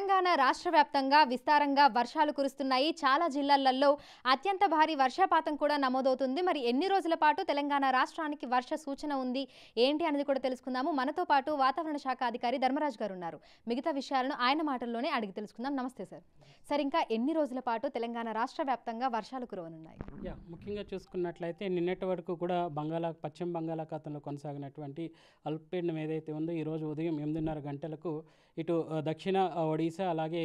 తెలంగాణ రాష్ట్ర వ్యాప్తంగా విస్తారంగా వర్షాలు కురుస్తున్నాయి. చాలా జిల్లాలలో అత్యంత భారీ వర్షపాతం కూడా నమోదవుతుంది. మరి ఎన్ని రోజుల పాటు తెలంగాణ రాష్ట్రానికి వర్ష సూచన ఉంది ఏంటి అనేది కూడా తెలుసుకుందాము. మనతో పాటు వాతావరణ శాఖ అధికారి ధర్మరాజ్ గారు ఉన్నారు. మిగతా విషయాలను ఆయన మాటల్లోనే అడిగి తెలుసుకుందాం. నమస్తే సార్. సార్, ఇంకా ఎన్ని రోజుల పాటు తెలంగాణ రాష్ట్ర వ్యాప్తంగా వర్షాలు కురవనున్నాయి? ముఖ్యంగా చూసుకున్నట్లయితే నిన్నటి వరకు కూడా పశ్చిమ బంగాళాఖాతంలో కొనసాగినటువంటి అల్పపీడనం ఏదైతే ఉందో ఈరోజు ఉదయం 8:30 గంటలకు ఇటు దక్షిణ ఒడిశా అలాగే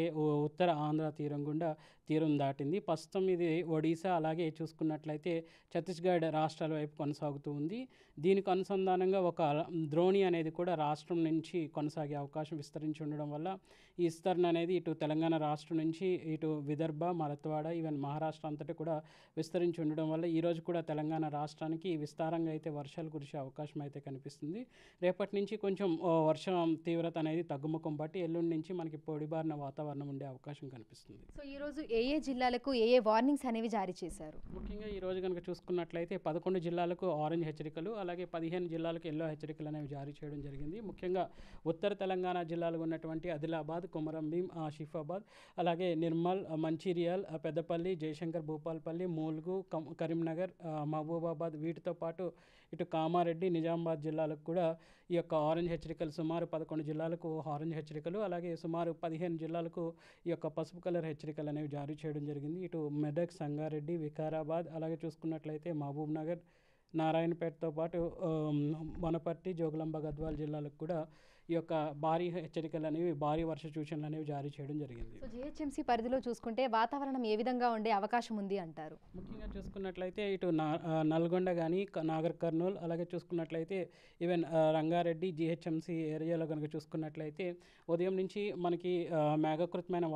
ఉత్తర ఆంధ్ర తీరం గుండా తీరం దాటింది. ప్రస్తుతం ఇది ఒడిశా అలాగే చూసుకున్నట్లయితే ఛత్తీస్గఢ్ రాష్ట్రాల వైపు కొనసాగుతూ ఉంది. దీనికి అనుసంధానంగా ఒక ద్రోణి అనేది కూడా రాష్ట్రం నుంచి కొనసాగే అవకాశం విస్తరించి ఉండడం వల్ల ఈ విస్తరణ అనేది ఇటు తెలంగాణ రాష్ట్రం నుంచి ఇటు విదర్భ, మరత్వాడ, ఈవెన్ మహారాష్ట్ర అంతటా కూడా విస్తరించి ఉండడం వల్ల ఈరోజు కూడా తెలంగాణ రాష్ట్రానికి విస్తారంగా అయితే వర్షాలు కురిసే అవకాశం అయితే కనిపిస్తుంది. రేపటి నుంచి కొంచెం వర్షం తీవ్రత అనేది తగ్గుముఖం బట్టి ఎల్లుండి నుంచి మనకి పొడిబారిన వాతావరణం ఉండే అవకాశం కనిపిస్తుంది. సో ఈరోజు ఏ జిల్లాలకు ఏ వార్నింగ్స్ అనేవి జారీ చేశారు? ముఖ్యంగా ఈరోజు కనుక చూసుకున్నట్లయితే 11 జిల్లాలకు ఆరెంజ్ హెచ్చరికలు అలాగే 15 జిల్లాలకు ఎల్లో హెచ్చరికలు అనేవి జారీ చేయడం జరిగింది. ముఖ్యంగా ఉత్తర తెలంగాణ జిల్లాలో ఉన్నటువంటి ఆదిలాబాద్, కొమరంభీం, ఆసిఫాబాద్, అలాగే నిర్మల్, మంచిర్యాల్, పెద్దపల్లి, జయశంకర్ భూపాల్పల్లి, ములుగు, కరీంనగర్, మహబూబాబాద్ వీటితో పాటు ఇటు కామారెడ్డి, నిజామాబాద్ జిల్లాలకు కూడా ఈ యొక్క ఆరెంజ్ హెచ్చరికలు సుమారు 11 జిల్లాలకు ఆరెంజ్ హెచ్చరికలు అలాగే సుమారు 15 జిల్లాలకు ఈ యొక్క పసుపు కలర్ హెచ్చరికలు అనేవి జారీ చేయడం జరిగింది. ఇటు మెదక్, సంగారెడ్డి, వికారాబాద్ అలాగే చూసుకున్నట్లయితే మహబూబ్ నగర్, నారాయణపేటతో పాటు వనపర్తి, జోగులాంబ, గద్వాల జిల్లాలకు కూడా ఈ యొక్క భారీ హెచ్చరికలు అనేవి భారీ వర్ష సూచనలు అనేవి జారీ చేయడం జరిగింది. సో జిహెచ్ఎంసీ పరిధిలో చూసుకుంటే వాతావరణం ఏ విధంగా ఉండే అవకాశం ఉంది అంటారు? ముఖ్యంగా చూసుకున్నట్లయితే ఇటు నల్గొండ కానీ నాగర్ కర్నూల్ అలాగే చూసుకున్నట్లయితే ఈవెన్ రంగారెడ్డి జిహెచ్ఎంసీ ఏరియాలో కనుక చూసుకున్నట్లయితే ఉదయం నుంచి మనకి మేఘకృతమైన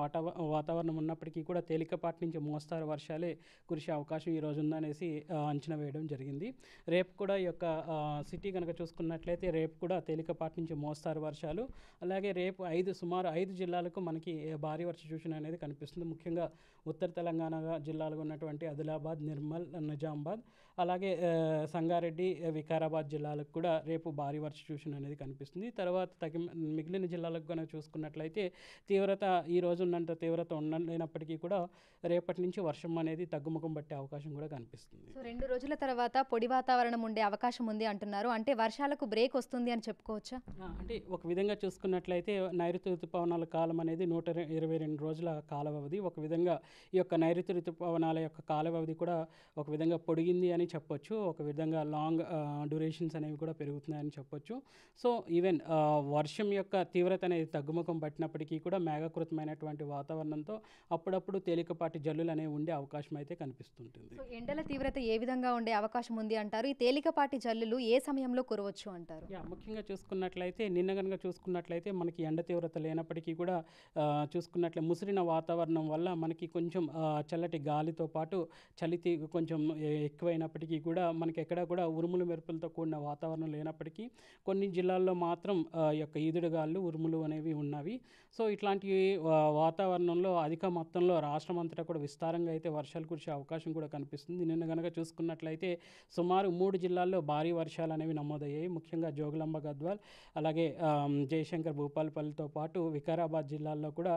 వాతావరణం ఉన్నప్పటికీ కూడా తేలికపాటి నుంచి మోస్తారు వర్షాలే కురిసే అవకాశం ఈరోజు ఉందనేసి అంచనా వేయడం జరిగింది. రేపు కూడా ఈ యొక్క సిటీ కనుక చూసుకున్నట్లయితే రేపు కూడా తేలికపాటి నుంచి మోస్తారు వర్షాలు అలాగే రేపు సుమారు 5 జిల్లాలకు మనకి భారీ వర్ష సూచన అనేది కనిపిస్తుంది. ముఖ్యంగా ఉత్తర తెలంగాణ జిల్లాలో ఉన్నటువంటి ఆదిలాబాద్, నిర్మల్, నిజామాబాద్ అలాగే సంగారెడ్డి, వికారాబాద్ జిల్లాలకు కూడా రేపు భారీ వర్ష సూచన అనేది కనిపిస్తుంది. తర్వాత మిగిలిన జిల్లాలకు కనుక చూసుకున్నట్లయితే తీవ్రత ఈ రోజు ఉన్నంత తీవ్రత ఉండలేనప్పటికీ కూడా రేపటి నుంచి వర్షం అనేది తగ్గుముఖం పట్టే అవకాశం కూడా కనిపిస్తుంది. సో 2 రోజుల తర్వాత పొడి వాతావరణం ఉండే అవకాశం ఉంది అంటున్నారు. అంటే వర్షాలకు బ్రేక్ వస్తుంది అని చెప్పుకోవచ్చా? అంటే ఒక విధంగా చూసుకున్నట్లయితే నైరుతి ఋతుపవనాల కాలం అనేది 122 రోజుల కాల వ్యవధి. ఒక విధంగా ఈ యొక్క నైరుతి ఋతుపవనాల యొక్క కాల వ్యవధి కూడా ఒక విధంగా పొడిగింది అని చెప్పొచ్చు. ఒక విధంగా లాంగ్ డ్యూరేషన్స్ అనేవి కూడా పెరుగుతున్నాయని చెప్పొచ్చు. సో ఈవెన్ వర్షం యొక్క తీవ్రత అనేది తగ్గుముఖం పట్టినప్పటికీ కూడా మేఘకృతమైనటువంటి వాతావరణంతో అప్పుడప్పుడు తేలికపాటి జల్లులు అనేవి ఉండే అవకాశం అయితే కనిపిస్తుంటుంది. సో ఎండల తీవ్రత ఏ విధంగా ఉండే అవకాశం ఉంది అంటారు? ఈ తేలికపాటి జల్లులు ఏ సమయంలో కురవచ్చు అంటారు? ముఖ్యంగా చూసుకున్నట్లయితే నిన్న కనుక చూసుకున్నట్లయితే మనకి ఎండ తీవ్రత లేనప్పటికీ కూడా ముసిరిన వాతావరణం వల్ల మనకి కొంచెం చల్లటి గాలితో పాటు చలి కొంచెం ఎక్కువైనప్పటికీ కూడా మనకి ఎక్కడ కూడా ఉరుములు మెరుపులతో కూడిన వాతావరణం లేనప్పటికీ కొన్ని జిల్లాల్లో మాత్రం ఈ యొక్క ఈదుడుగాళ్ళు, ఉరుములు అనేవి ఉన్నవి. సో ఇట్లాంటి వాతావరణంలో అధిక మొత్తంలో రాష్ట్రం అంతటా కూడా విస్తారంగా అయితే వర్షాలు కురిసే అవకాశం కూడా కనిపిస్తుంది. నిన్న కనుక చూసుకున్నట్లయితే సుమారు 3 జిల్లాల్లో భారీ వర్షాలు అనేవి నమోదయ్యాయి. ముఖ్యంగా జోగులాంబ, గద్వాల్ అలాగే జయశంకర్ భూపాల్పల్లితో పాటు వికారాబాద్ జిల్లాల్లో కూడా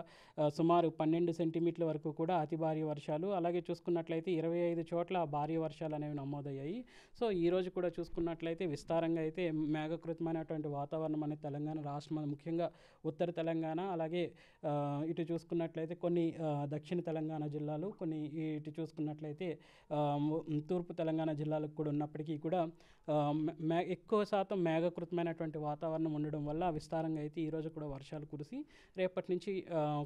సుమారు 12 సెంటీమీటర్ల వరకు కూడా అతి భారీ వర్షాలు అలాగే చూసుకున్నట్లయితే 25 చోట్ల భారీ వర్షాలు అనేవి నమోదయ్యాయి. సో ఈరోజు కూడా చూసుకున్నట్లయితే విస్తారంగా అయితే మేఘకృతమైనటువంటి వాతావరణం అనేది తెలంగాణ రాష్ట్రం ముఖ్యంగా ఉత్తర తెలంగాణ అలాగే ఇటు చూసుకున్నట్లయితే కొన్ని దక్షిణ తెలంగాణ జిల్లాలు, కొన్ని ఇటు చూసుకున్నట్లయితే తూర్పు తెలంగాణ జిల్లాలకు కూడా ఉన్నప్పటికీ కూడా ఎక్కువ శాతం మేఘకృతమైనటువంటి వాతావరణం ఉండడం వల్ల విస్తారంగా అయితే ఈరోజు కూడా వర్షాలు కురిసి రేపటి నుంచి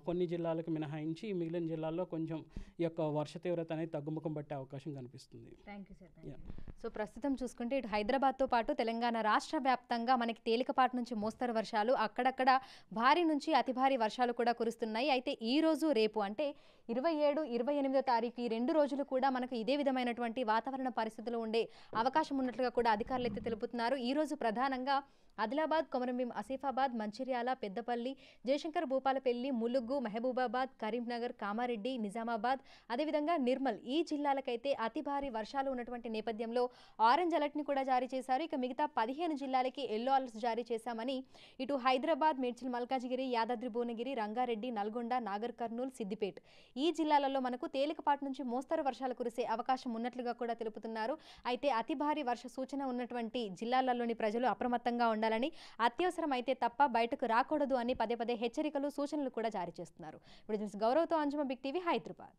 కొన్ని జిల్లాలకు మినహాయించి మిగిలిన జిల్లాల్లో కొంచెం ఈ యొక్క వర్ష తీవ్రత అనేది తగ్గుముఖం పట్టే అవకాశం కనిపిస్తుంది. Thank you sir. సో ప్రస్తుతం చూసుకుంటే ఇటు హైదరాబాద్తో పాటు తెలంగాణ రాష్ట్ర వ్యాప్తంగా మనకి తేలికపాటి నుంచి మోస్తరు వర్షాలు, అక్కడక్కడ భారీ నుంచి అతి భారీ వర్షాలు కూడా కురుస్తున్నాయి. అయితే ఈ రోజు రేపు అంటే 27, 28వ తారీఖు ఈ 2 రోజులు కూడా మనకు ఇదే విధమైనటువంటి వాతావరణ పరిస్థితులు ఉండే అవకాశం ఉన్నట్లుగా కూడా అధికారులు అయితే తెలుపుతున్నారు. ఈ రోజు ప్రధానంగా ఆదిలాబాద్, కొమరంభీం, ఆసిఫాబాద్, మంచిర్యాల, పెద్దపల్లి, జయశంకర్ భూపాలపల్లి, ములుగు, మహబూబాబాద్, కరీంనగర్, కామారెడ్డి, నిజామాబాద్, అదేవిధంగా నిర్మల్ ఈ జిల్లాలకైతే అతి భారీ వర్షాలు ఉన్నటువంటి నేపథ్యంలో ఆరెంజ్ అలర్ట్ని కూడా జారీ చేశారు. ఇక మిగతా 15 జిల్లాలకి ఎల్లో అలర్ట్స్ జారీ చేశామని ఇటు హైదరాబాద్, మేడ్చల్ మల్కాజిగిరి, యాదాద్రి భువనగిరి, రంగారెడ్డి, నల్గొండ, నాగర్ కర్నూల్, సిద్దిపేట్ ఈ జిల్లాలలో మనకు తేలికపాటి నుంచి మోస్తరు వర్షాలు కురిసే అవకాశం ఉన్నట్లుగా కూడా తెలుపుతున్నారు. అయితే అతి భారీ వర్ష సూచన ఉన్నటువంటి జిల్లాలలోని ప్రజలు అప్రమత్తంగా ఉండాలని, అత్యవసరం అయితే తప్ప బయటకు రాకూడదు అని పదే పదే హెచ్చరికలు, సూచనలు కూడా జారీ చేస్తున్నారు. ఇప్పుడు గౌరవ్తో అంజుమ, బిగ్ టీవీ, హైదరాబాద్.